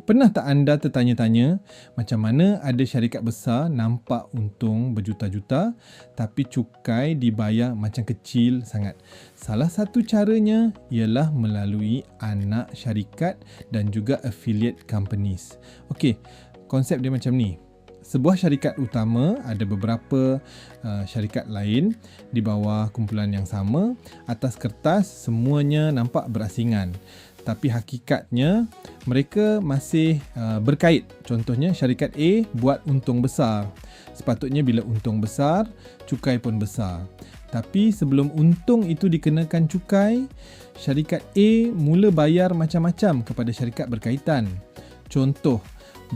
Pernah tak anda tertanya-tanya macam mana ada syarikat besar nampak untung berjuta-juta tapi cukai dibayar macam kecil sangat? Salah satu caranya ialah melalui anak syarikat dan juga affiliate companies. Okey, konsep dia macam ni. Sebuah syarikat utama ada beberapa syarikat lain di bawah kumpulan yang sama. Atas kertas semuanya nampak berasingan. Tapi hakikatnya mereka masih berkait. Contohnya syarikat A buat untung besar. Sepatutnya bila untung besar, cukai pun besar. Tapi sebelum untung itu dikenakan cukai, syarikat A mula bayar macam-macam kepada syarikat berkaitan. Contoh,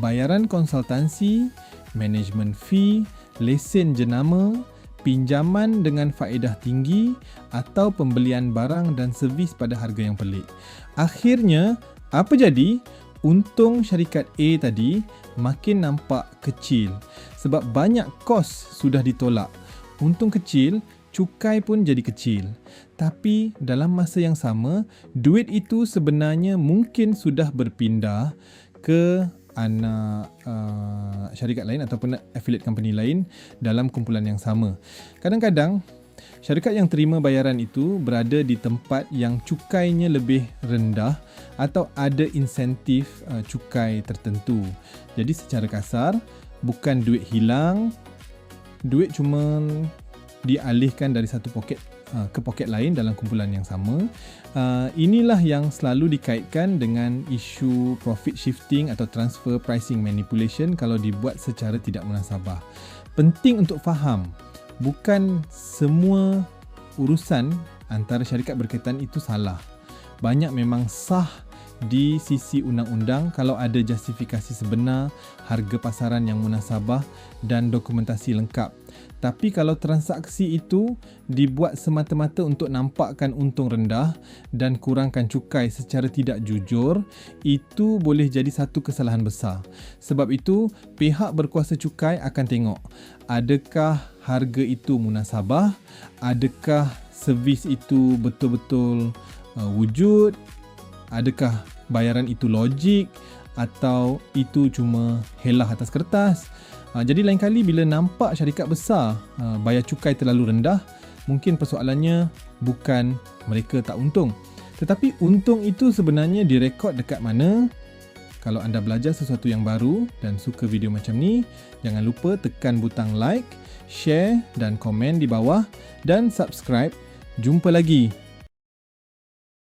bayaran konsultansi, management fee, lesen jenama, pinjaman dengan faedah tinggi atau pembelian barang dan servis pada harga yang pelik. Akhirnya, apa jadi? Untung syarikat A tadi makin nampak kecil sebab banyak kos sudah ditolak. Untung kecil, cukai pun jadi kecil. Tapi dalam masa yang sama, duit itu sebenarnya mungkin sudah berpindah ke anak syarikat lain ataupun affiliate company lain dalam kumpulan yang sama. Kadang-kadang syarikat yang terima bayaran itu berada di tempat yang cukainya lebih rendah atau ada insentif cukai tertentu. Jadi secara kasar, bukan duit hilang, duit cuma dialihkan dari satu poket ke poket lain dalam kumpulan yang sama. Inilah yang selalu dikaitkan dengan isu profit shifting atau transfer pricing manipulation kalau dibuat secara tidak munasabah. Penting untuk faham, bukan semua urusan antara syarikat berkaitan itu salah. Banyak memang sah di sisi undang-undang kalau ada justifikasi sebenar, harga pasaran yang munasabah dan dokumentasi lengkap. Tapi kalau transaksi itu dibuat semata-mata untuk nampakkan untung rendah dan kurangkan cukai secara tidak jujur, itu boleh jadi satu kesalahan besar. Sebab itu, pihak berkuasa cukai akan tengok adakah harga itu munasabah, adakah servis itu betul-betul wujud, adakah bayaran itu logik atau itu cuma helah atas kertas. Jadi lain kali bila nampak syarikat besar bayar cukai terlalu rendah, mungkin persoalannya bukan mereka tak untung. Tetapi untung itu sebenarnya direkod dekat mana? Kalau anda belajar sesuatu yang baru dan suka video macam ni, jangan lupa tekan butang like, share dan komen di bawah dan subscribe. Jumpa lagi